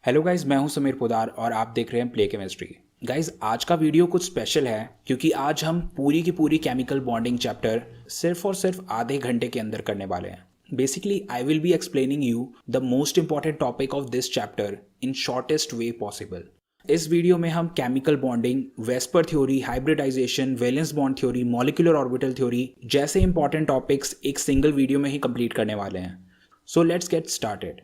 Hello guys, मैं हूं समीर पोदार और आप देख रहे हैं प्ले केमिस्ट्री। गाइज, आज का वीडियो कुछ स्पेशल है क्योंकि आज हम पूरी की पूरी केमिकल बॉन्डिंग चैप्टर सिर्फ और सिर्फ आधे घंटे के अंदर करने वाले हैं। Basically I will be explaining you the most important topic of this chapter in shortest way possible. इस वीडियो में हम chemical bonding, VSEPR theory, hybridization, valence bond theory, molecular orbital theory जैसे इंपॉर्टेंट टॉपिक्स एक single video में ही complete करने वाले हैं। So let's get started.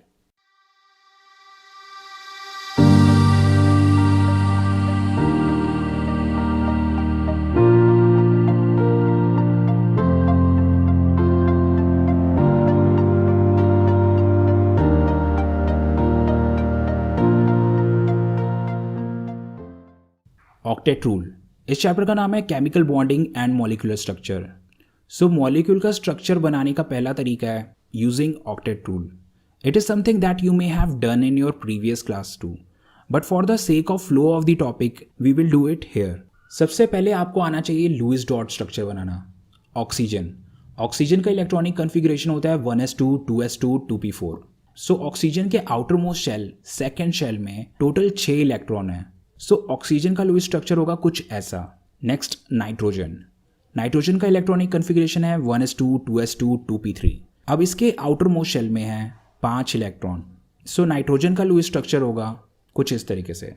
Octet rule. इस चैप्टर का नाम है chemical bonding and molecular structure. So molecule का स्ट्रक्चर बनाने का पहला तरीका है using octet rule. It is something that you may have done in your previous class too, but for the sake of flow of the topic we will do it here. सबसे पहले आपको आना चाहिए लुईस डॉट स्ट्रक्चर बनाना। Oxygen का electronic configuration होता है 1s2 2s2 2p4। So oxygen के outer most shell, second shell में टोटल 6 इलेक्ट्रॉन है। सो ऑक्सीजन का लुईस स्ट्रक्चर होगा कुछ ऐसा। नेक्स्ट नाइट्रोजन का इलेक्ट्रॉनिक कन्फिग्रेशन है 1s2 2s2 2p3। अब इसके आउटर मोस्ट शेल में है 5 इलेक्ट्रॉन। सो नाइट्रोजन का लुईस स्ट्रक्चर होगा कुछ इस तरीके से।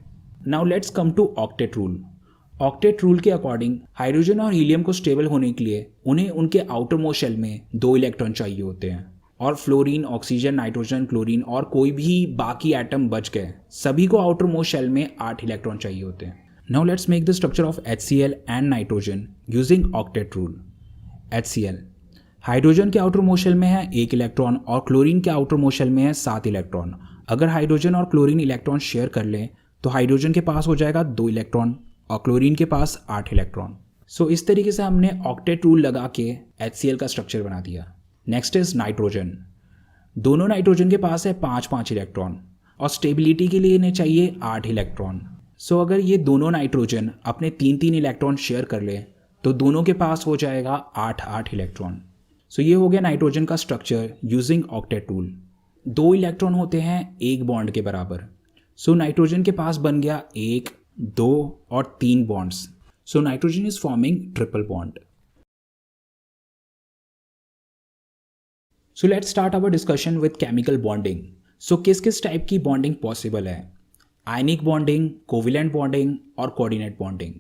Now let's come to octet rule. Octet rule के अकॉर्डिंग हाइड्रोजन और हीलियम को स्टेबल होने के लिए उन्हें उनके आउटर मोस्ट शेल में 2 इलेक्ट्रॉन चाहिए होते हैं, और फ्लोरीन, ऑक्सीजन, नाइट्रोजन, क्लोरीन और कोई भी बाकी एटम बच गए, सभी को आउटर मोस्ट शेल में 8 इलेक्ट्रॉन चाहिए होते हैं। Now let's make the structure of HCl and nitrogen using octet rule. HCl hydrogen के आउटर मोस्ट शेल में है 1 इलेक्ट्रॉन और क्लोरीन के आउटर मोस्ट शेल में है 7 इलेक्ट्रॉन। अगर हाइड्रोजन और क्लोरीन इलेक्ट्रॉन शेयर कर लें तो हाइड्रोजन के पास हो जाएगा 2 इलेक्ट्रॉन और क्लोरीन के पास 8 इलेक्ट्रॉन। सो इस तरीके से हमने ऑक्टेट रूल लगा के HCl का स्ट्रक्चर बना दिया। Next is nitrogen. दोनों नाइट्रोजन के पास है 5-5 इलेक्ट्रॉन और स्टेबिलिटी के लिए इन्हें चाहिए 8 इलेक्ट्रॉन। सो अगर ये दोनों नाइट्रोजन अपने 3-3 इलेक्ट्रॉन शेयर कर ले तो दोनों के पास हो जाएगा 8-8 इलेक्ट्रॉन। सो ये हो गया नाइट्रोजन का structure using octet rule. 2 electron होते हैं एक बॉन्ड के बराबर। सो नाइट्रोजन के पास बन गया 1, 2 और 3 bonds. So nitrogen is forming triple bond. So let's start our discussion with chemical bonding. So किस किस टाइप की बॉन्डिंग पॉसिबल है? आयनिक बॉन्डिंग, कोविलेंट बॉन्डिंग और कोऑर्डिनेट बॉन्डिंग।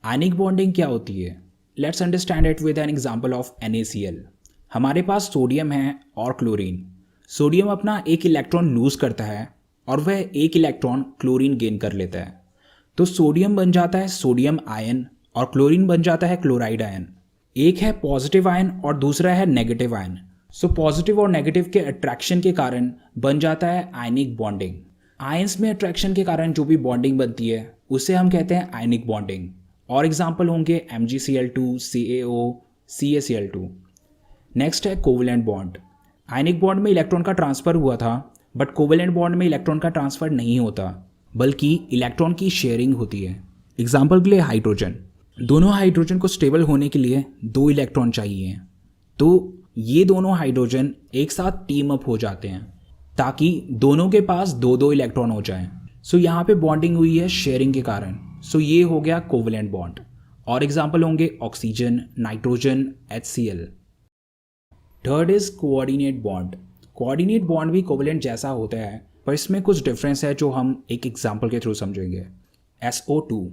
आयनिक बॉन्डिंग क्या होती है? Let's understand it with an example of NaCl। हमारे पास sodium है और क्लोरीन। सोडियम अपना 1 इलेक्ट्रॉन लूज करता है और वह 1 इलेक्ट्रॉन क्लोरीन गेन कर लेता है। तो सोडियम बन जाता है सोडियम आयन और क्लोरीन बन जाता है क्लोराइड आयन। एक है पॉजिटिव आयन और दूसरा है नेगेटिव आयन। सो पॉजिटिव और नेगेटिव के अट्रैक्शन के कारण बन जाता है आयनिक बॉन्डिंग। आयंस में अट्रैक्शन के कारण जो भी बॉन्डिंग बनती है उसे हम कहते हैं आयनिक बॉन्डिंग। और एग्जाम्पल होंगे MgCl2, CaO, CaCl2। नेक्स्ट है कोवेलेंट बॉन्ड। आयनिक बॉन्ड में इलेक्ट्रॉन का ट्रांसफर हुआ था, बट कोवेलेंट बॉन्ड में इलेक्ट्रॉन का ट्रांसफर नहीं होता बल्कि इलेक्ट्रॉन की शेयरिंग होती है। एग्जाम्पल के लिए हाइड्रोजन। दोनों हाइड्रोजन को स्टेबल होने के लिए 2 इलेक्ट्रॉन चाहिए, तो ये दोनों हाइड्रोजन एक साथ टीम अप हो जाते हैं ताकि दोनों के पास 2-2 इलेक्ट्रॉन हो जाएं। सो यहाँ पे बॉन्डिंग हुई है शेयरिंग के कारण। सो ये हो गया कोवेलेंट बॉन्ड। और एग्जाम्पल होंगे oxygen, nitrogen, HCl। Third is coordinate bond. Coordinate bond भी कोवेलेंट जैसा होता है, पर इसमें कुछ डिफरेंस है जो हम एक एग्जाम्पल के थ्रू समझेंगे। SO2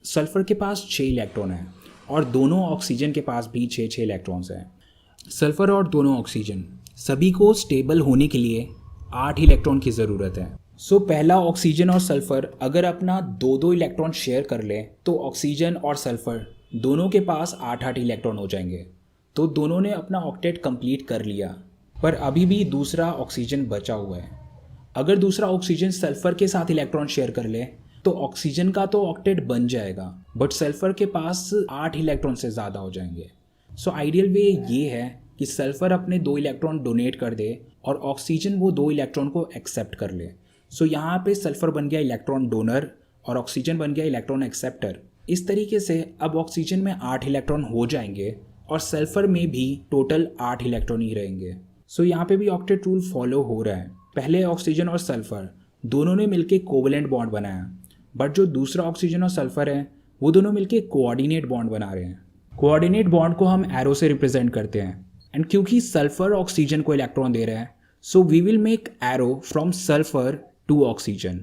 सल्फर के पास 6 इलेक्ट्रॉन है और दोनों ऑक्सीजन के पास भी 6-6 इलेक्ट्रॉन्स हैं। सल्फर और दोनों ऑक्सीजन सभी को स्टेबल होने के लिए 8 इलेक्ट्रॉन की ज़रूरत है। सो पहला ऑक्सीजन और सल्फर अगर अपना 2-2 इलेक्ट्रॉन शेयर कर ले तो ऑक्सीजन और सल्फर दोनों के पास 8-8 इलेक्ट्रॉन हो जाएंगे। तो दोनों ने अपना ऑक्टेट कंप्लीट कर लिया, पर अभी भी दूसरा ऑक्सीजन बचा हुआ है। अगर दूसरा ऑक्सीजन सल्फर के साथ इलेक्ट्रॉन शेयर कर ले तो ऑक्सीजन का तो ऑक्टेट बन जाएगा, बट सल्फर के पास 8 इलेक्ट्रॉन से ज़्यादा हो जाएंगे। सो आइडियल वे ये है कि सल्फर अपने 2 इलेक्ट्रॉन डोनेट कर दे और ऑक्सीजन वो 2 इलेक्ट्रॉन को एक्सेप्ट कर ले। सो यहाँ पे सल्फर बन गया इलेक्ट्रॉन डोनर और ऑक्सीजन बन गया इलेक्ट्रॉन एक्सेप्टर। इस तरीके से अब ऑक्सीजन में 8 इलेक्ट्रॉन हो जाएंगे और सल्फर में भी टोटल 8 इलेक्ट्रॉन ही रहेंगे। सो यहाँ पे भी ऑक्टेट रूल फॉलो हो रहा है। पहले ऑक्सीजन और सल्फर दोनों ने मिलके कोवेलेंट बॉन्ड बनाया, बट जो दूसरा ऑक्सीजन और सल्फर है वो दोनों मिलके कोऑर्डिनेट बॉन्ड बना रहे हैं। कोऑर्डिनेट बॉन्ड को हम एरो से रिप्रेजेंट करते हैं, एंड क्योंकि सल्फर ऑक्सीजन को इलेक्ट्रॉन दे रहा है, so we will make arrow from sulphur to oxygen.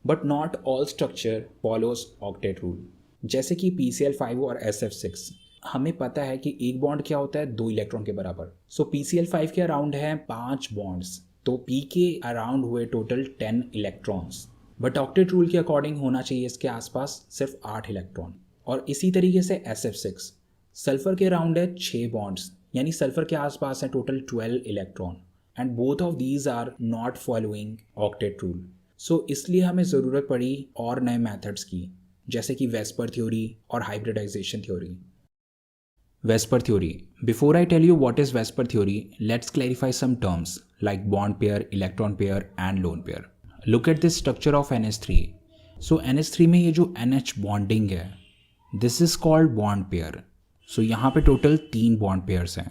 But not all structure follows octet rule. जैसे कि PCl5 और SF6, हमें पता है कि एक बॉन्ड क्या होता है, 2 इलेक्ट्रॉन के बराबर। सो PCl5 के अराउंड है 5 बॉन्ड्स, तो P के अराउंड हुए total 10 electrons. But octet rule के अकॉर्डिंग होना चाहिए इसके आसपास सिर्फ 8 इलेक्ट्रॉन। और इसी तरीके से SF6, सल्फर के अराउंड है 6 बॉन्ड्स, यानी सल्फर के आसपास है total 12 electron, and both of these are not following octet rule. So इसलिए हमें ज़रूरत पड़ी और नए मेथड्स की, जैसे कि वेस्पर थ्योरी और hybridization theory. Vesper theory. Before I tell you what is Vesper theory, let's clarify some terms like bond pair, electron pair and lone pair. Look at this structure of NH3. So NH3 में ये जो NH bonding है, this is called bond pair. So यहाँ पे total 3 bond pairs हैं।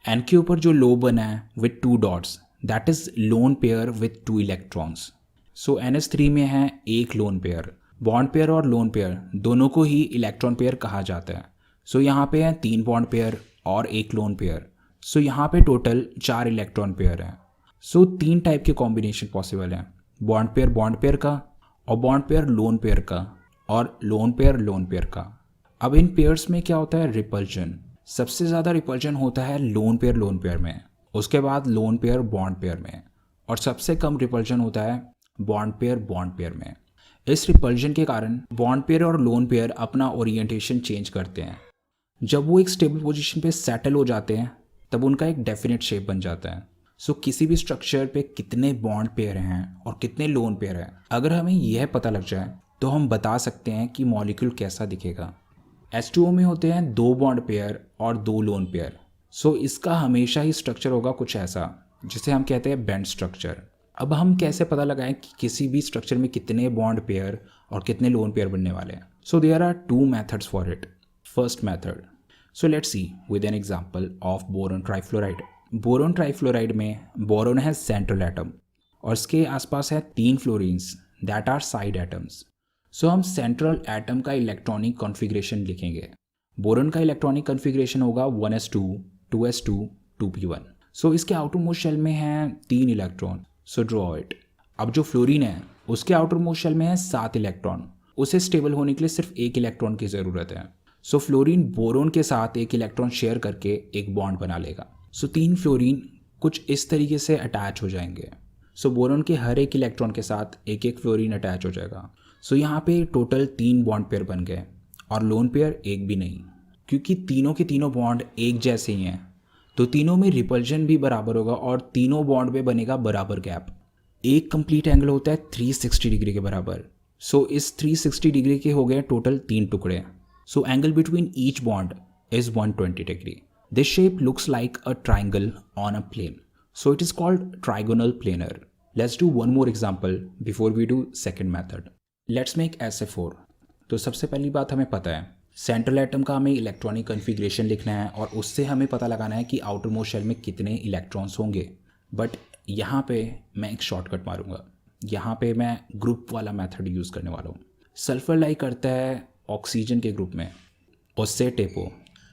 N के ऊपर जो लो बना है with 2 dots, that is lone pair with 2 electrons. So NH3 में है एक lone pair. Bond pair और lone pair दोनों को ही electron pair कहा जाता है। सो यहाँ पे हैं 3 बॉन्ड पेयर और एक लोन पेयर। सो यहाँ पे टोटल 4 इलेक्ट्रॉन पेयर हैं। सो 3 टाइप के कॉम्बिनेशन पॉसिबल हैं, बॉन्ड पेयर का, और बॉन्ड पेयर का, और लोन पेयर का। अब इन पेयर्स में क्या होता है, रिपल्जन। सबसे ज़्यादा रिपल्जन होता है लोन पेयर में, उसके बाद लोन पेयर बॉन्ड पेयर में, और सबसे कम रिपल्जन होता है बॉन्ड पेयर में। इस रिपल्जन के कारण बॉन्ड पेयर और लोन पेयर अपना ओरिएंटेशन चेंज करते हैं। जब वो एक स्टेबल पोजीशन पे सेटल हो जाते हैं तब उनका एक डेफिनेट शेप बन जाता है। सो किसी भी स्ट्रक्चर पे कितने बॉन्ड पेयर हैं और कितने लोन पेयर हैं, अगर हमें यह पता लग जाए तो हम बता सकते हैं कि मॉलिक्यूल कैसा दिखेगा। H2O में होते हैं 2 बॉन्ड पेयर और 2 लोन पेयर। सो इसका हमेशा ही स्ट्रक्चर होगा कुछ ऐसा, जिसे हम कहते हैं बेंड स्ट्रक्चर। अब हम कैसे पता लगाएं कि किसी भी स्ट्रक्चर में कितने बॉन्ड पेयर और कितने लोन पेयर बनने वाले हैं? So there are 2 methods for it. First method. So let's see with an example of boron trifluoride. Boron trifluoride में बोरोन है सेंट्रल एटम और इसके आसपास है 3 fluorines that are side atoms. So हम सेंट्रल एटम का इलेक्ट्रॉनिक कॉन्फ़िगरेशन लिखेंगे। Boron का इलेक्ट्रॉनिक कॉन्फ़िगरेशन होगा 1s2, 2s2, 2p1। सो इसके आउटर मोस्ट शेल में हैं 3 इलेक्ट्रॉन, सो ड्रॉ इट। अब जो फ्लोरीन है उसके आउटर मोस्ट शेल में है 7 इलेक्ट्रॉन। उसे स्टेबल होने के लिए सिर्फ 1 इलेक्ट्रॉन की ज़रूरत है। सो फ्लोरीन बोरोन के साथ 1 इलेक्ट्रॉन शेयर करके एक बॉन्ड बना लेगा। सो 3 फ्लोरीन कुछ इस तरीके से अटैच हो जाएंगे। सो बोरोन के हर एक इलेक्ट्रॉन के साथ एक एक फ्लोरीन अटैच हो जाएगा। सो यहाँ पे टोटल 3 बॉन्ड पेयर बन गए और लोन पेयर एक भी नहीं, क्योंकि तीनों के तीनों बॉन्ड एक जैसे ही हैं तो तीनों में रिपल्जन भी बराबर होगा और तीनों बॉन्ड में बनेगा बराबर गैप। एक कंप्लीट एंगल होता है 360 डिग्री के बराबर। सो इस 360 डिग्री के हो गए टोटल 3 टुकड़े। So angle between each bond is 120 degree. This shape looks like a triangle on a plane. So it is called trigonal planar. Let's do one more example before we do second method. Let's make SF4. तो सबसे पहली बात हमें पता है central atom का हमें electronic configuration लिखना है और उससे हमें पता लगाना है कि आउटर मोस्ट शेल में कितने इलेक्ट्रॉन्स होंगे। बट यहाँ पे मैं एक शॉर्टकट मारूंगा। यहाँ पे मैं ग्रुप वाला मेथड यूज़ करने वाला हूँ। सल्फर लाई करता है ऑक्सीजन के ग्रुप में, उससे टेपो,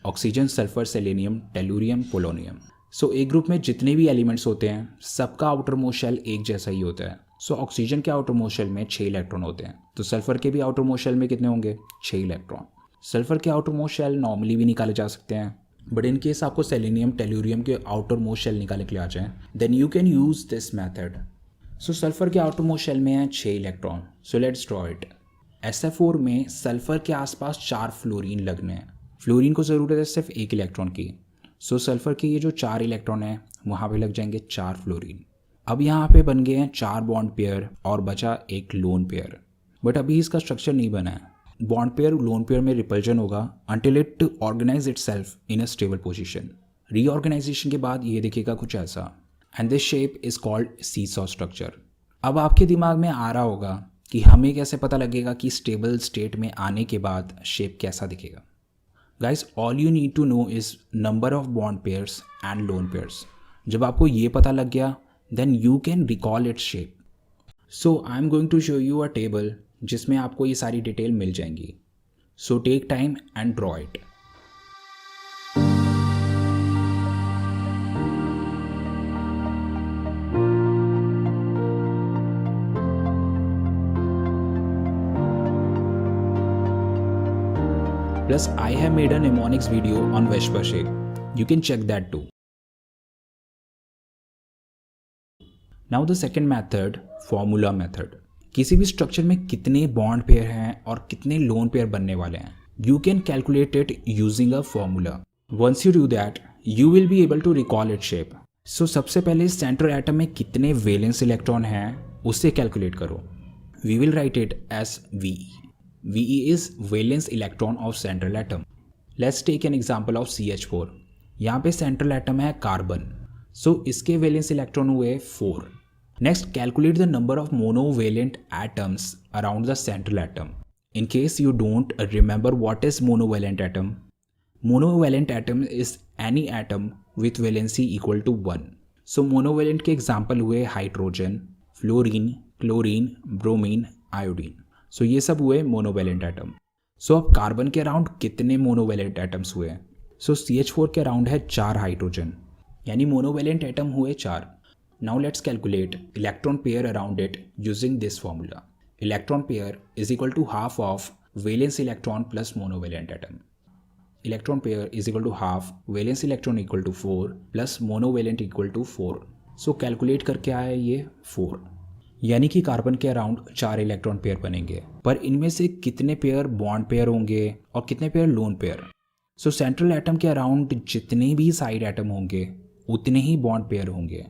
oxygen, sulphur, selenium, tellurium, polonium. So एक ग्रुप में जितने भी एलिमेंट्स होते हैं सबका आउटर मोस्ट शेल एक जैसा ही होता है। सो ऑक्सीजन के आउटर मोस्ट शेल में 6 इलेक्ट्रॉन होते हैं, तो सल्फर के भी आउटर मोस्ट शेल में कितने होंगे, 6 इलेक्ट्रॉन। सल्फर के आउटर मोस्ट शेल नॉर्मली भी निकाले जा सकते हैं, बट इन केस आपको सेलेनियम, टेलुरियम के आउटर मोस्ट शेल निकालने के लिए आ जाए then you can use this method. So sulphur के आउटर मोस्ट शेल में है 6 electron. So let's draw it. SF4 में सल्फर के आसपास 4 फ्लोरीन लगने हैं। फ्लोरीन को ज़रूरत है सिर्फ 1 इलेक्ट्रॉन की। सो सल्फर के ये जो 4 इलेक्ट्रॉन हैं वहाँ पे लग जाएंगे 4 फ्लोरीन। अब यहाँ पे बन गए हैं 4 बॉन्ड पेयर और बचा एक लोन पेयर। बट अभी इसका स्ट्रक्चर नहीं बना है। बॉन्ड पेयर लोन पेयर में रिपल्जन होगा until it organize itself in a stable position. Reorganization के बाद ये दिखेगा कुछ ऐसा, and this shape is called seesaw structure. अब आपके दिमाग में आ रहा होगा कि हमें कैसे पता लगेगा कि स्टेबल स्टेट में आने के बाद शेप कैसा दिखेगा। Guys, all you need to know is number of bond pairs and lone pairs. जब आपको ये पता लग गया then you can recall its shape. So I am going to show you a table जिसमें आपको ये सारी डिटेल मिल जाएंगी. So take time and draw it. Plus, I have made a mnemonics video on Vesper shape. You can check that too. Now the second method, formula method. किसी भी structure में कितने बॉन्ड पेयर हैं और कितने lone pair बनने वाले हैं, you can calculate it using a formula. Once you do that, you will be able to recall its shape. So सबसे पहले सेंट्रल एटम में कितने वैलेंस इलेक्ट्रॉन हैं उससे कैलकुलेट करो. We will write it as VE. VE is valence electron of central atom. Let's take an example of CH4. यहाँ पे central atom है कार्बन, सो इसके वैलेंस इलेक्ट्रॉन हुए 4. Next calculate the number of monovalent atoms around the central atom. In case you don't remember what is monovalent atom, monovalent atom is any atom with valency equal to 1. So monovalent के example हुए hydrogen, fluorine, chlorine, bromine, iodine. So ये सब हुए monovalent atom. सो अब carbon के around कितने monovalent atoms हुए? सो CH4 के अराउंड है 4 हाइड्रोजन, यानी मोनोवेलेंट एटम हुए 4. Now let's calculate electron pair around it using this formula. Electron pair is equal to half of valence electron plus monovalent atom. Electron pair is equal to half valence electron equal to 4 plus monovalent equal to 4. So calculate करके आया ये 4, यानी कि carbon के around 4 electron pair बनेंगे. पर इनमें से कितने पेयर बॉन्ड पेयर होंगे और कितने पेयर लोन पेयर? सो सेंट्रल एटम के अराउंड जितने भी साइड एटम होंगे उतने ही बॉन्ड पेयर होंगे.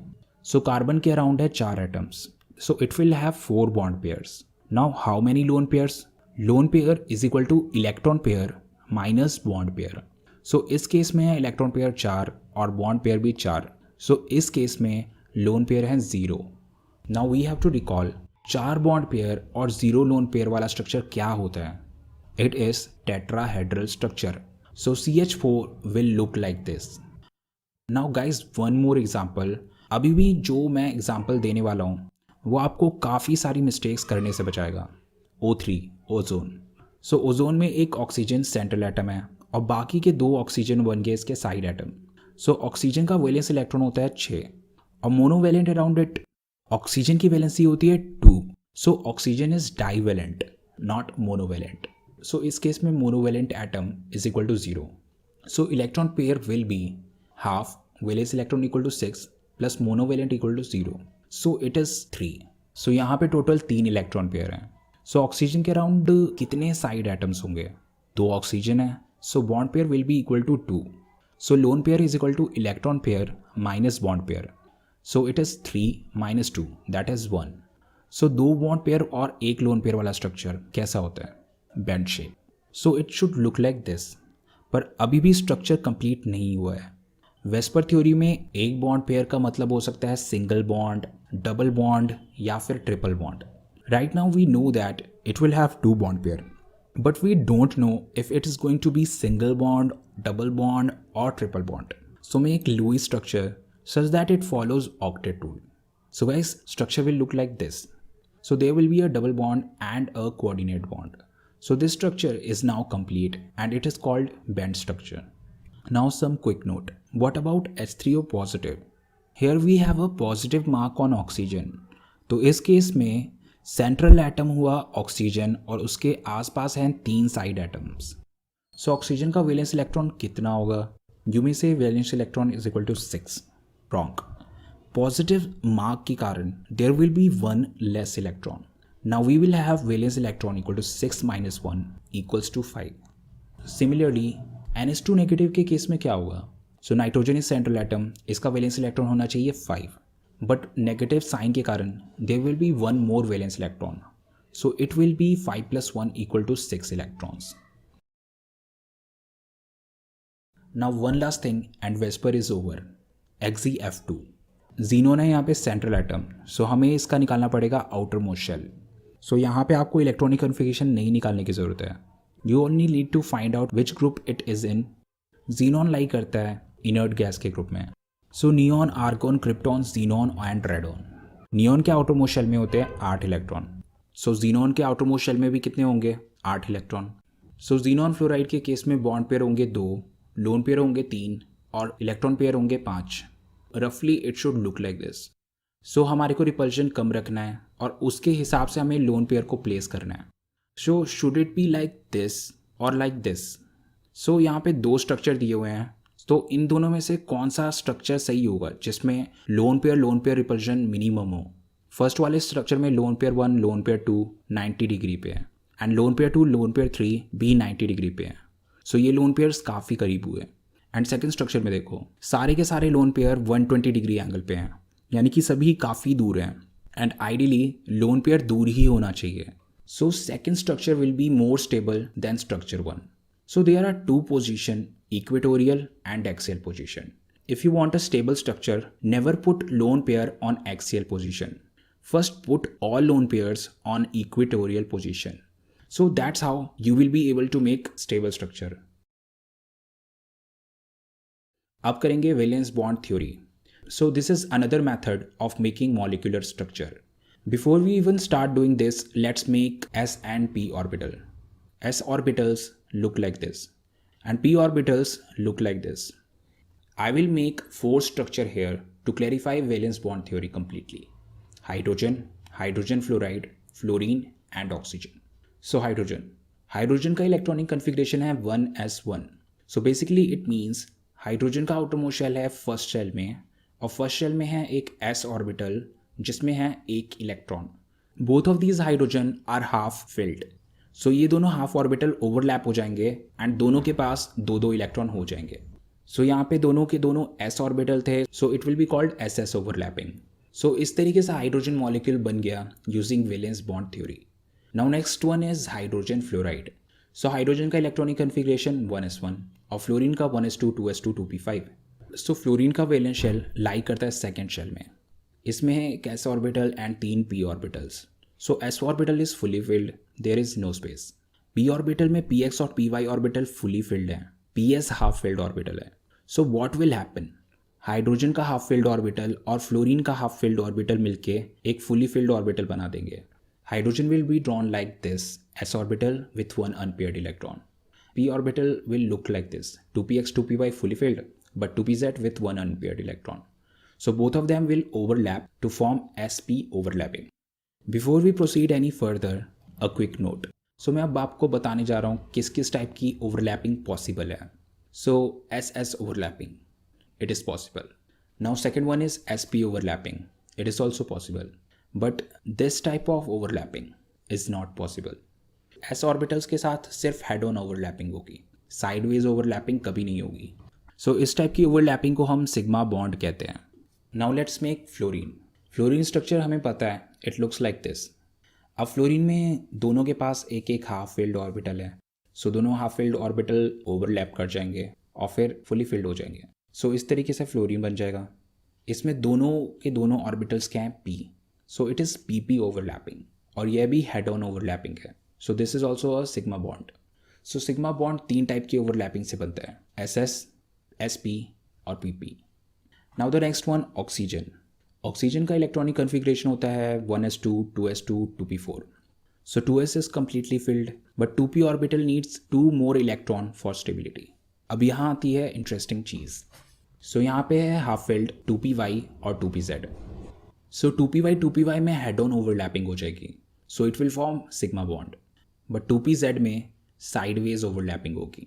सो कार्बन के अराउंड है 4 atoms, so it will have 4 bond pairs. Now how many lone pairs? Lone pair is equal to electron pair minus bond pair. So इस case में है electron pair 4 और bond pair भी 4. सो इस case में loan pair है 0. Now we have to recall 4 bond pair और 0 lone pair वाला स्ट्रक्चर क्या होता है. It is tetrahedral structure. So CH4 will look like this. Now guys one more example. अभी भी जो मैं एग्जाम्पल देने वाला हूँ वो आपको काफ़ी सारी मिस्टेक्स करने से बचाएगा. O3 ozone. सो ओजोन में एक ऑक्सीजन सेंट्रल एटम है और बाकी के 2 ऑक्सीजन बन गए इसके साइड एटम. सो ऑक्सीजन का वैलेंस इलेक्ट्रॉन होता है 6 और मोनोवेलेंट अराउंड इट ऑक्सीजन की वैलेंसी होती है 2. So oxygen is divalent not monovalent. So इस केस में monovalent atom is equal to 0. So electron pair will be half valence electron equal to 6 plus monovalent equal to 0. So it is 3. So यहाँ पे total 3 electron pair हैं. So oxygen के around कितने side atoms होंगे? 2 oxygen है, so bond pair will be equal to 2. So lone pair is equal to electron pair minus bond pair. So it is 3 minus 2, that is 1. So 2 bond pair और 1 loan pair वाला structure कैसा होता है? Bend shape. So it should look like this. पर अभी भी structure complete नहीं हुआ है. वेस्पर थ्योरी में एक बॉन्ड पेयर का मतलब हो सकता है सिंगल बॉन्ड, डबल बॉन्ड या फिर triple bond. Right now we know that it will have 2 bond pair, but we don't know if it is going to be single bond, double bond और triple bond. So मैं एक Lewis structure such that it follows octet rule. So guys, structure will look like this. So there will be a double bond and a coordinate bond. So this structure is now complete and it is called band structure. Now some quick note. What about H3O positive? Here we have a positive mark on oxygen. तो इस case में central atom हुआ oxygen और उसके आसपास हैं 3 side atoms. So oxygen का valence electron कितना होगा? You may say valence electron is equal to 6. Wrong. Positive mark के कारण there will be 1 less electron. Now we will have valence electron equal to 6 minus 1 equals to 5. Similarly, NH2 negative के case में क्या होगा? So nitrogen is central atom, इसका valence electron होना चाहिए 5. But negative sign के कारण there will be 1 more valence electron. So it will be 5 plus 1 equal to 6 electrons. Now one last thing and Vesper is over. XeF2. Xenon है यहाँ पे central atom, सो हमें इसका निकालना पड़ेगा आउटर मोस्ट शेल. सो यहाँ पे आपको इलेक्ट्रॉनिक कन्फिगरेशन नहीं निकालने की ज़रूरत है. You only need to find out which group it is in. Xenon lie करता है इनर्ट गैस के ग्रुप में. So neon, argon, krypton, xenon and radon. Neon के आउटरमोस्ट शेल में होते हैं 8 इलेक्ट्रॉन। सो जीनॉन के आउटरमोस्ट शेल में भी कितने होंगे? 8 इलेक्ट्रॉन। सो जीनॉन फ्लोराइड के केस में बॉन्ड पेयर होंगे 2, लोन पेयर होंगे 3 और इलेक्ट्रॉन पेयर होंगे 5। रफली it should look like this. So हमारे को रिपल्शन कम रखना है और उसके हिसाब से हमें लोन पेयर को प्लेस करना है। So should it be like this और लाइक दिस? सो यहाँ पे 2 स्ट्रक्चर दिए हुए हैं, तो इन दोनों में से कौन सा स्ट्रक्चर सही होगा जिसमें लोन पेयर रिपल्शन मिनिमम हो? फर्स्ट वाले स्ट्रक्चर में lone pair 1 lone pair 2 90 degree पे है and lone pair 2 lone pair 3 भी 90 डिग्री पे है। सो ये लोन पेयर्स काफ़ी करीब हुए। एंड सेकंड स्ट्रक्चर में देखो, सारे के सारे लोन पेयर 120 डिग्री एंगल पे हैं, यानी कि सभी काफ़ी दूर हैं एंड आइडियली लोन पेयर दूर ही होना चाहिए। So second structure will be more stable than structure 1। So there are 2 position, equatorial and axial position. If you want a stable structure, never put lone pair on axial position. First put all lone pairs on equatorial position. So that's how you will be able to make stable structure. अब करेंगे valence bond theory. So this is another method of making molecular structure. Before we even start doing this, let's make s and p orbital. S orbitals look like this and p orbitals look like this. I will make 4 structure here to clarify valence bond theory completely. Hydrogen, hydrogen fluoride, fluorine and oxygen. So hydrogen का electronic configuration है 1s1. So basically it means hydrogen का outermost shell है first shell में और first shell में है एक s orbital जिसमें है एक electron. Both of these hydrogen are half filled. So ये दोनों half orbital overlap हो जाएंगे and दोनों के पास 2-2 electron हो जाएंगे. सो यहाँ पे दोनों के दोनों s ऑर्बिटल थे, so it will be called SS overlapping. So इस तरीके से हाइड्रोजन मॉलिक्यूल बन गया using valence bond theory. Now next one is hydrogen fluoride. So hydrogen का इलेक्ट्रॉनिक कन्फिग्रेशन 1s1 और फ्लोरीन का 1s2 2s2 2p5। So fluorine का valence shell lie करता है सेकेंड शेल में, इसमें है एक s orbital and 3 p orbitals. So s orbital is fully filled, there is no space. p orbital में px और py ऑर्बिटल फुली फिल्ड है, ps हाफ फिल्ड ऑर्बिटल है। So what will happen? Hydrogen का half filled orbital और fluorine का half filled orbital मिलके एक fully filled orbital बना देंगे। Hydrogen will be drawn like this, s orbital with 1 unpaired electron. p orbital will look like this, 2px 2py fully filled but 2pz with 1 unpaired electron. So both of them will overlap to form sp overlapping. Before we proceed any further, a quick note. So मैं अब आपको बताने जा रहा हूँ किस किस type की ओवरलैपिंग पॉसिबल है। So SS overlapping, it is possible. Now second one is SP overlapping, it is also possible. But this type of overlapping is not possible. S orbitals के साथ सिर्फ head on overlapping होगी, sideways overlapping कभी नहीं होगी। So इस type की overlapping को हम sigma bond कहते हैं। Now let's make fluorine. Fluorine structure हमें पता है, it looks like this. अब फ्लोरीन में दोनों के पास एक एक हाफ फिल्ड ऑर्बिटल है, सो दोनों हाफ फिल्ड ऑर्बिटल ओवरलैप कर जाएंगे और फिर फुली फिल्ड हो जाएंगे। सो इस तरीके से फ्लोरीन बन जाएगा। इसमें दोनों के दोनों ऑर्बिटल्स क्या हैं? P. So it is P overlapping और यह भी हेड ऑन ओवरलैपिंग है। सो this is also a sigma bond. So sigma bond 3 type की ओवरलैपिंग से बनता है, SS, SP और PP। Now the next one, oxygen. Oxygen का इलेक्ट्रॉनिक कन्फिग्रेशन होता है 1s2 2s2 2p4। So 2s is completely filled, but 2p orbital needs 2 more electron for stability. अब यहाँ आती है इंटरेस्टिंग चीज़। सो यहाँ पे है हाफ फिल्ड 2py और 2pz। सो 2py में हेड ऑन ओवरलैपिंग हो जाएगी, सो it will form sigma bond. But 2pz में साइडवेज ओवरलैपिंग होगी।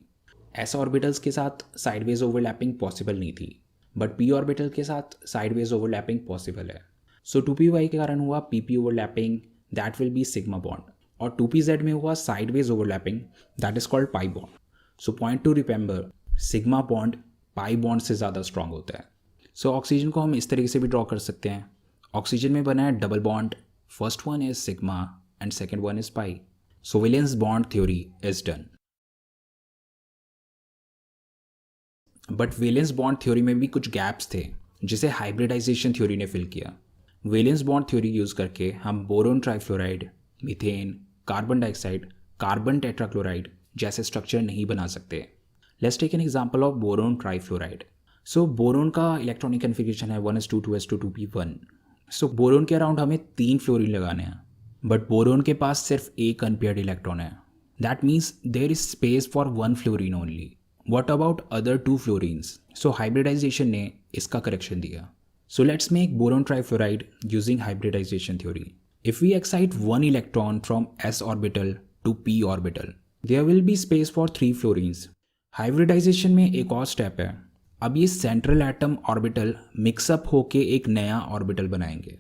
s ऑर्बिटल्स के साथ साइडवेज ओवरलैपिंग पॉसिबल नहीं थी, बट p ऑर्बिटल के साथ साइडवेज ओवरलैपिंग पॉसिबल है। सो 2py के कारण हुआ pp overlapping, that will be sigma bond, और 2pz में हुआ sideways overlapping, that is called pi bond. So point two remember, sigma bond pi bond से ज़्यादा स्ट्रांग होता है। सो ऑक्सीजन को हम इस तरीके से भी ड्रॉ कर सकते हैं। ऑक्सीजन में बना है double bond, first one is sigma and second one is pi. So valence bond theory is done. But valence bond theory में भी कुछ गैप्स थे जिसे हाइब्रिडाइजेशन थ्योरी ने फिल किया। वैलेंस बॉन्ड थ्योरी यूज़ करके हम boron trifluoride, methane, carbon dioxide, carbon tetrachloride जैसे स्ट्रक्चर नहीं बना सकते। Let's take an example of boron trifluoride. So boron का इलेक्ट्रॉनिक कन्फिग्रेशन है 1s2 2s2 2p1 सो बोरोन के अराउंड हमें 3 फ्लोरीन लगाने हैं, बट बोरोन के पास सिर्फ एक अनपेयर्ड इलेक्ट्रॉन है. That means there is space for 1 fluorine only. What about other 2 fluorines? So hybridization ने इसका करेक्शन दिया. So let's make boron trifluoride using hybridization theory. If we excite one electron from s orbital to p orbital, there will be space for 3 fluorines. Hybridization में एक और step है. अब ये central atom orbital mix up होके एक नया orbital बनाएंगे.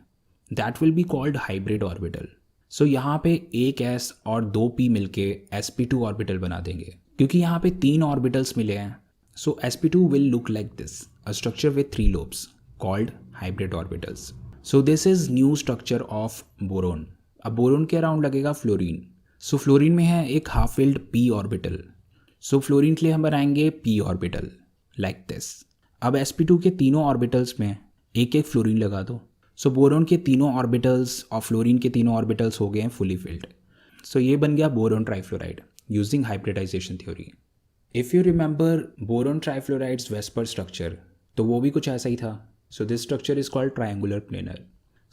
That will be called hybrid orbital. So यहाँ पे एक s और 2 p मिलके sp2 ऑर्बिटल बना देंगे. क्योंकि यहाँ पे 3 ऑर्बिटल्स मिले हैं, सो sp2 will look like this, a structure with 3 lobes called hybrid orbitals. So this is new structure of boron. अब बोरोन के अराउंड लगेगा फ्लोरीन. सो फ्लोरीन में है एक हाफ फिल्ड p ऑर्बिटल. सो फ्लोरीन के लिए हम बनाएंगे p ऑर्बिटल लाइक दिस. अब sp2 के तीनों ऑर्बिटल्स में एक एक फ्लोरीन लगा दो. सो बोरोन के तीनों ऑर्बिटल्स और फ्लोरीन के तीनों ऑर्बिटल्स हो गए हैं फुली फिल्ड. सो ये बन गया boron trifluoride using hybridisation theory. If you remember boron trifluoride's VSEPR structure, तो वो भी कुछ ऐसा ही था. So this structure is called triangular planar.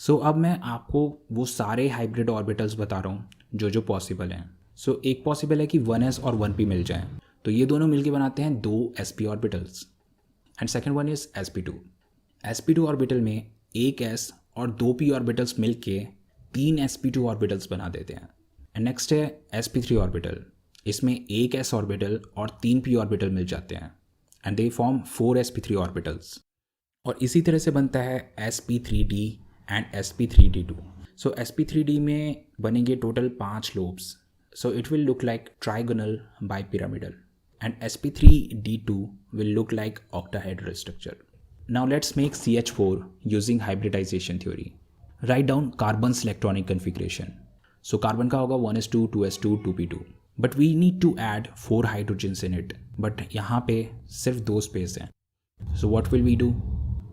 So अब मैं आपको वो सारे हाइब्रिड ऑर्बिटल्स बता रहा हूँ जो पॉसिबल हैं. सो एक पॉसिबल है कि 1s और 1p मिल जाएं, तो ये दोनों मिलके बनाते हैं 2 sp orbitals. And second one is sp2. sp2 orbital में एक s और 2 p ऑर्बिटल्स मिलके 3 sp2 ऑर्बिटल्स बना देते हैं. एंड नेक्स्ट है sp3 ऑर्बिटल. इसमें एक s ऑर्बिटल और 3 p ऑर्बिटल मिल जाते हैं and they form 4 sp3 orbitals. और इसी तरह से बनता है sp3d and sp3d2. So sp3d में बनेंगे total 5 lobes. So it will look like trigonal bipyramidal and sp3d2 will look like octahedral structure. Now let's make CH4 using hybridisation theory. Write down carbon's electronic configuration. So carbon का होगा 1s2 2s2 2p2. But we need to add 4 hydrogens in it. But यहाँ पे सिर्फ 2 space हैं. So what will we do?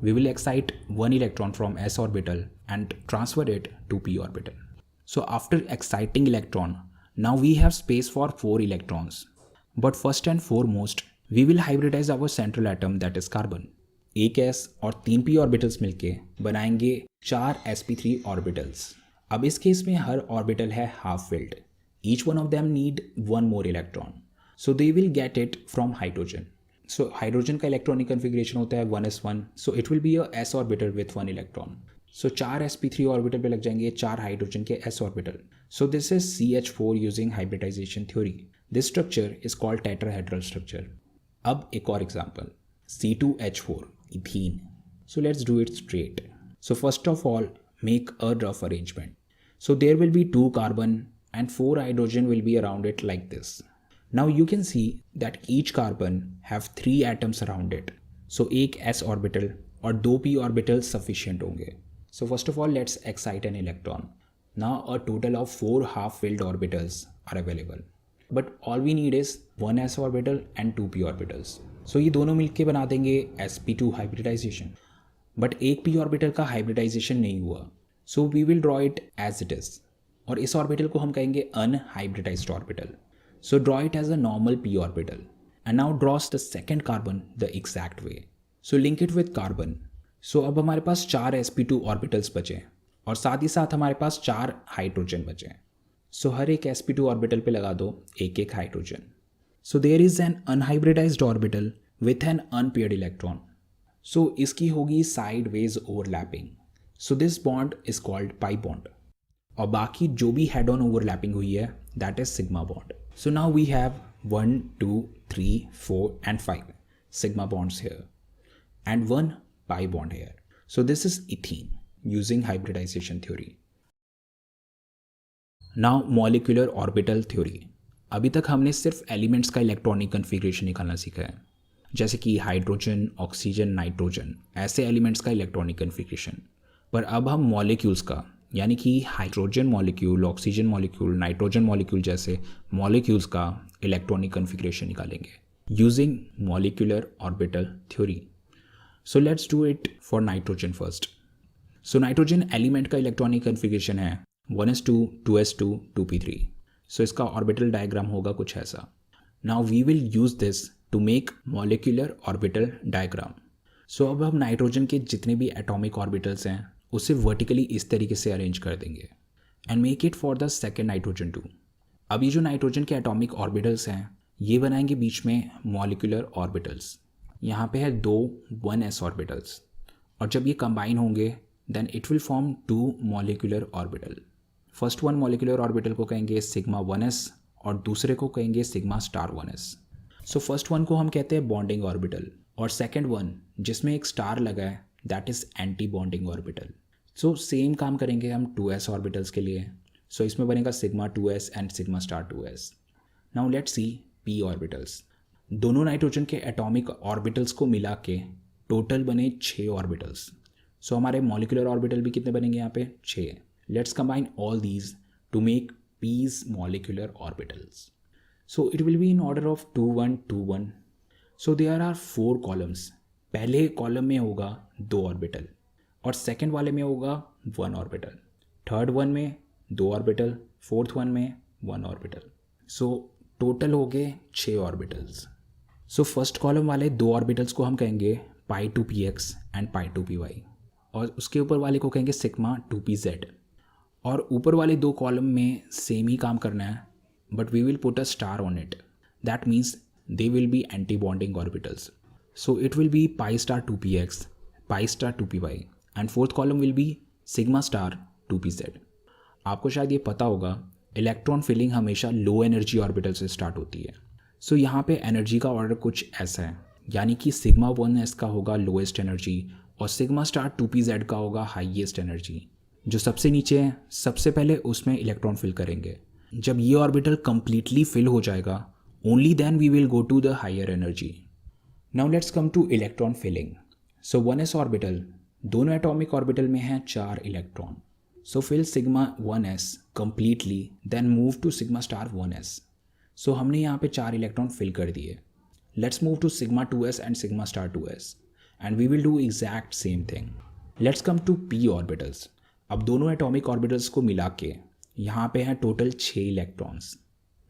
We will excite one electron from s orbital and transfer it to p orbital. So after exciting electron, now we have space for 4 electrons. But first and foremost, we will hybridize our central atom, that is carbon. एक s और 3 p orbitals मिलके बनाएंगे 4 sp3 orbitals. अब इस case में हर orbital है half filled. Each one of them need one more electron. So they will get it from hydrogen. So hydrogen का electronic configuration होता है 1s1. So it will be a s orbital with 1 electron. So 4 sp3 orbital पे लग जाएंगे 4 hydrogen के s orbital. So this is CH4 using hybridisation theory. This structure is called tetrahedral structure. अब एक और example, C2H4 ethene. So let's do it straight. So first of all make a rough arrangement. So there will B 2 carbon and 4 hydrogen will be around it like this. Now you can see that each carbon have 3 atoms around it. So एक s orbital और 2 p orbitals sufficient होंगे. So first of all let's excite an electron. Now a total of 4 half-filled orbitals are available. But all we need is 1 s orbital and 2 p orbitals. So ये दोनों मिलके बना देंगे sp2 hybridization. But एक p orbital का hybridization नहीं हुआ. So we will draw it as it is. और इस orbital को हम कहेंगे unhybridized orbital. So draw it as a normal p orbital. And now draws the second carbon the exact way. So link it with carbon. So अब हमारे पास 4 sp2 orbitals बचे और साथ ही साथ हमारे पास 4 हाइड्रोजन बचे. So हर एक sp2 orbital पे लगा दो एक एक hydrogen. So there is an unhybridized orbital with an unpaired electron. So इसकी होगी sideways overlapping. So this bond is called pi bond. और बाकी जो भी head on overlapping हुई है that is sigma bond. So now we have 1, 2, 3, 4 and 5 sigma bonds here and 1 pi bond here. So this is ethene using hybridization theory. Now molecular orbital theory. अभी तक हमने सिर्फ एलिमेंट्स का electronic configuration निकालना सीखा है, जैसे कि हाइड्रोजन, ऑक्सीजन, नाइट्रोजन, ऐसे एलिमेंट्स का इलेक्ट्रॉनिक कन्फिग्रेशन. पर अब हम मॉलिक्यूल्स का, यानी कि hydrogen molecule, oxygen molecule, nitrogen molecule जैसे मॉलिक्यूल्स का इलेक्ट्रॉनिक कन्फिग्रेशन निकालेंगे using molecular orbital theory. So let's do it for nitrogen first. So nitrogen element का इलेक्ट्रॉनिक कन्फिग्रेशन है 1s2 2s2 2p3. सो इसका ऑर्बिटल डायग्राम होगा कुछ ऐसा. Now we will use this to make molecular orbital diagram. So अब हम nitrogen के जितने भी एटॉमिक ऑर्बिटल्स हैं उसे वर्टिकली इस तरीके से अरेंज कर देंगे and make it for the second nitrogen too. अब ये जो नाइट्रोजन के एटॉमिक ऑर्बिटल्स हैं ये बनाएंगे बीच में मॉलिक्यूलर ऑर्बिटल्स। यहाँ पे है दो 1s ऑर्बिटल्स और जब ये कंबाइन होंगे then it will form 2 molecular orbital. First one molecular orbital को कहेंगे सिग्मा 1s और दूसरे को कहेंगे sigma star 1s। So first one को हम कहते हैं बॉन्डिंग ऑर्बिटल और सेकेंड वन जिसमें एक स्टार लगा है that is anti bonding orbital. So same काम करेंगे हम 2s ऑर्बिटल्स के लिए। सो इसमें बनेगा sigma 2s and sigma star 2s। Now let's see p orbitals. दोनों नाइट्रोजन के एटॉमिक ऑर्बिटल्स को मिला के टोटल बने 6 ऑर्बिटल्स। सो हमारे मॉलिक्यूलर ऑर्बिटल भी कितने बनेंगे यहाँ पे 6। Let's combine all these two make p's molecular orbitals. So it will be in order of 2 1 2 1. So there are 4 columns. पहले कॉलम में होगा 2 ऑर्बिटल और सेकेंड वाले में होगा 1 ऑर्बिटल, थर्ड वन में 2 ऑर्बिटल, फोर्थ वन में 1 ऑर्बिटल। सो टोटल हो गए 6 ऑर्बिटल्स। सो फर्स्ट कॉलम वाले 2 ऑर्बिटल्स को हम कहेंगे पाई 2 px एंड पाई 2 py और उसके ऊपर वाले को कहेंगे सिग्मा 2 pz। और ऊपर वाले 2 कॉलम में सेम ही काम करना है but we will put a star on it. That means they will be anti bonding orbitals. So it will be pi star 2 px, pi star 2 py and fourth column will be sigma star 2 pz। आपको शायद ये पता होगा electron filling हमेशा low energy orbital से start होती है। सो यहाँ पे एनर्जी का ऑर्डर कुछ ऐसा है, यानी कि सिग्मा 1s का होगा लोएस्ट एनर्जी और सिग्मा स्टार 2 pz का होगा हाईएस्ट एनर्जी। जो सबसे नीचे है सबसे पहले उसमें इलेक्ट्रॉन फिल करेंगे। जब ये ऑर्बिटल कंप्लीटली फिल हो जाएगा only then we will go to the higher energy. Now let's come to electron filling. So 1s orbital, दोनों एटॉमिक ऑर्बिटल में हैं 4 electron. So fill sigma 1s completely then move to sigma star 1s। So हमने यहाँ पे 4 electron fill कर दिए। Let's move to sigma 2s and sigma star 2s and we will do exact same thing. Let's come to p orbitals. अब दोनों atomic orbitals को मिला के यहाँ पे हैं total 6 electrons.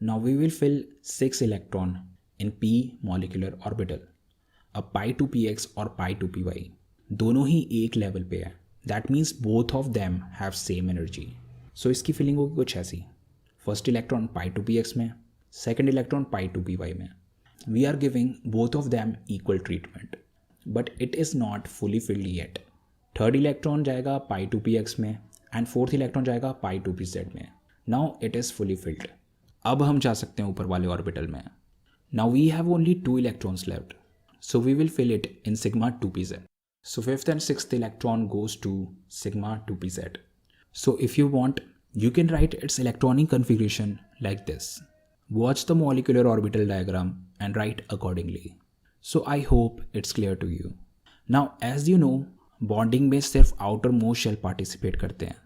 Now we will fill 6 electron in p molecular orbital. अब pi 2 px और पाई 2 py दोनों ही एक लेवल पे है। That means both of them have same energy. So इसकी फिलिंग होगी कुछ ऐसी, फर्स्ट इलेक्ट्रॉन पाई 2 px में, सेकेंड इलेक्ट्रॉन पाई 2 py में। We are giving both of them equal treatment but it is not fully filled yet. Third electron जाएगा pi 2 px में and fourth electron जाएगा pi 2 pz में। Now it is fully filled. अब हम जा सकते हैं ऊपर वाले ऑर्बिटल में। Now we have only 2 electrons left, so we will fill it in sigma 2 pz। So fifth and sixth electron goes to sigma 2 pz। So if you want you can write its electronic configuration like this. Watch the molecular orbital diagram and write accordingly. So I hope it's clear to you. Now as you know, bonding में सिर्फ outermost shell participate करते हैं.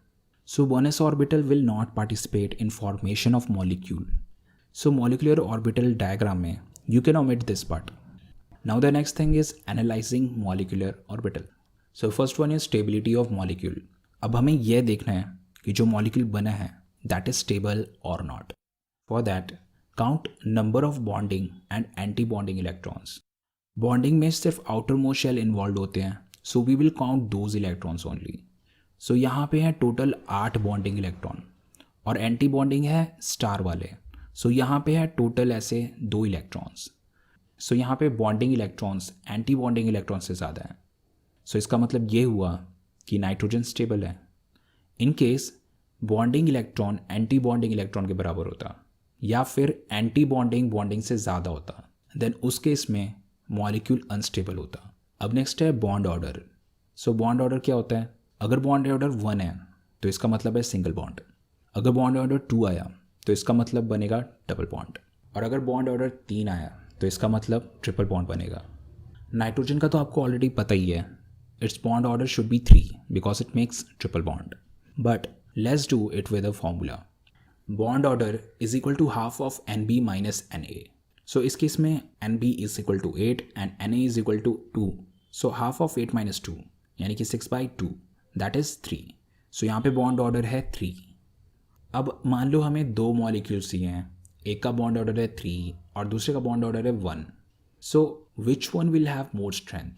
So 1s orbital will not participate in formation of molecule. So molecular orbital diagram में you can omit this part. Now the next thing is analyzing molecular orbital. So first one is stability of molecule. अब हमें यह देखना है कि जो molecule बना है दैट इज स्टेबल और not. For that count number of bonding and anti bonding electrons. Bonding में सिर्फ आउटर मोस्ट शेल इन्वॉल्व होते हैं, so we will count those electrons only. So यहाँ पे है टोटल 8 बॉन्डिंग इलेक्ट्रॉन और एंटी बॉन्डिंग है स्टार वाले। सो यहाँ पे है टोटल ऐसे 2 इलेक्ट्रॉन्स। सो यहाँ पे bonding electrons anti bonding electron से ज़्यादा है। सो इसका मतलब ये हुआ कि नाइट्रोजन स्टेबल है। In case bonding electron anti bonding electron के बराबर होता या फिर एंटी बॉन्डिंग बॉन्डिंग से ज़्यादा होता देन उस केस में मॉलिक्यूल अनस्टेबल होता। अब नेक्स्ट है bond order. So bond order क्या होता है? अगर बॉन्ड ऑर्डर 1 है तो इसका मतलब है सिंगल बॉन्ड। अगर बॉन्ड ऑर्डर 2 आया तो इसका मतलब बनेगा डबल बॉन्ड। और अगर बॉन्ड ऑर्डर 3 आया तो इसका मतलब ट्रिपल बॉन्ड बनेगा। नाइट्रोजन का तो आपको ऑलरेडी पता ही है, it's bond order should be 3 because it makes triple bond. But let's do it with a formula. Bond order is equal to half of Nb minus Na. So इस case में Nb is equal to 8 and Na is equal to 2. So half of 8 minus 2 यानी कि 6/2 that is 3. So यहाँ पे bond order है 3. अब मान लो हमें 2 मॉलिक्यूल्स दिए हैं, एक का bond order है 3 और दूसरे का bond order है 1. So which one will have more strength?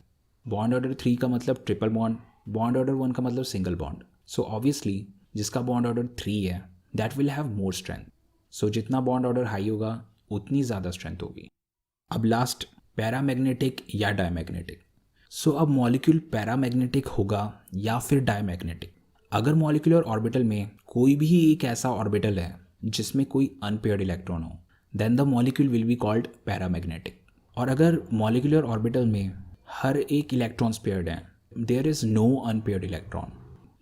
Bond order 3 का मतलब ट्रिपल बॉन्ड बॉन्ड ऑर्डर 1 का मतलब सिंगल बॉन्ड, सो ऑब्वियसली जिसका बॉन्ड ऑर्डर 3 है that will have more strength. So जितना बॉन्ड ऑर्डर हाई होगा उतनी ज़्यादा स्ट्रेंथ होगी। अब लास्ट पैरामैग्नेटिक या डायमैग्नेटिक। सो अब मॉलिक्यूल पैरामैग्नेटिक होगा या फिर डायमैग्नेटिक। अगर मॉलिक्यूलर ऑर्बिटल में कोई भी एक ऐसा ऑर्बिटल है जिसमें कोई अनपेयर्ड इलेक्ट्रॉन हो then the molecule will be called paramagnetic. और अगर मॉलिक्यूलर ऑर्बिटल में हर एक इलेक्ट्रॉन्स पेयर्ड हैं, there is no unpaired electron,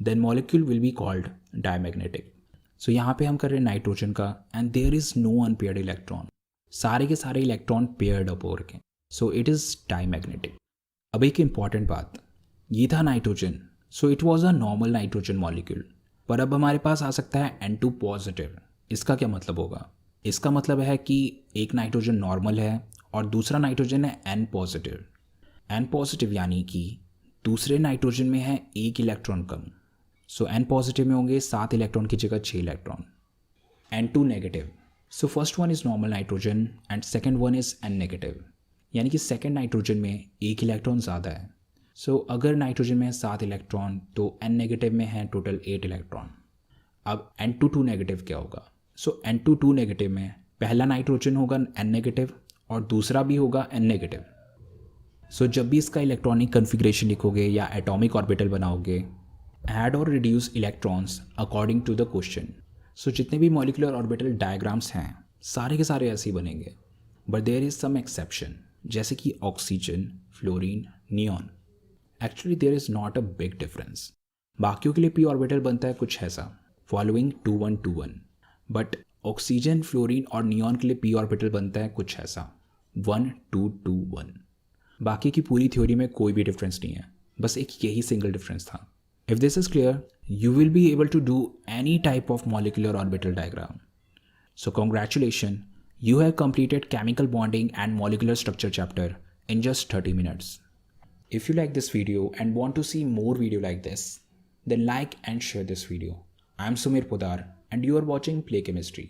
then molecule will be called diamagnetic. So यहाँ पे हम कर रहे हैं नाइट्रोजन का and there is no unpaired electron, सारे के सारे इलेक्ट्रॉन पेयर्ड अप हो रखे, सो इट इज़ डायमैग्नेटिक। अब एक इम्पॉर्टेंट बात, ये था nitrogen, so it was a normal nitrogen molecule. पर अब हमारे पास आ सकता है N2 पॉजिटिव। इसका क्या मतलब होगा? इसका मतलब है कि एक नाइट्रोजन नॉर्मल है और दूसरा नाइट्रोजन है N पॉजिटिव। N पॉजिटिव यानी कि दूसरे नाइट्रोजन में है एक इलेक्ट्रॉन कम, सो N पॉजिटिव में होंगे 7 इलेक्ट्रॉन की जगह 6 electron. N2 negative, so first one is normal nitrogen and second one is N negative, यानी कि सेकेंड नाइट्रोजन में एक इलेक्ट्रॉन ज़्यादा है। सो अगर नाइट्रोजन में है 7 इलेक्ट्रॉन तो N नेगेटिव में है टोटल 8 इलेक्ट्रॉन। अब N2 नेगेटिव क्या होगा? सो N2 नेगेटिव में पहला नाइट्रोजन होगा N नेगेटिव और दूसरा भी होगा N नेगेटिव। सो जब भी इसका इलेक्ट्रॉनिक कन्फिग्रेशन लिखोगे या एटॉमिक ऑर्बिटल बनाओगे, ऐड और reduce electrons according to the question. So जितने भी मॉलिक्यूलर ऑर्बिटल डायग्राम्स हैं सारे के सारे ऐसे ही बनेंगे, but there is some exception, जैसे कि oxygen, fluorine, neon. Actually there is not a big difference. बाकियों के लिए पी ऑर्बिटल बनता है कुछ ऐसा, फॉलोइंग 2-1-2-1, बट ऑक्सीजन, फ्लोरीन और नियॉन के लिए पी ऑर्बिटल बनता है कुछ ऐसा, 1-2-2-1। बाकी की पूरी थ्योरी में कोई भी डिफरेंस नहीं है, बस एक यही सिंगल डिफरेंस था। If this is clear you will be able to do any type of molecular orbital diagram. So congratulation, you have completed chemical bonding and molecular structure chapter in just 30 minutes. If you like this video and want to see more video like this, then like and share this video. I am Sumir Podar and you are watching Play Chemistry.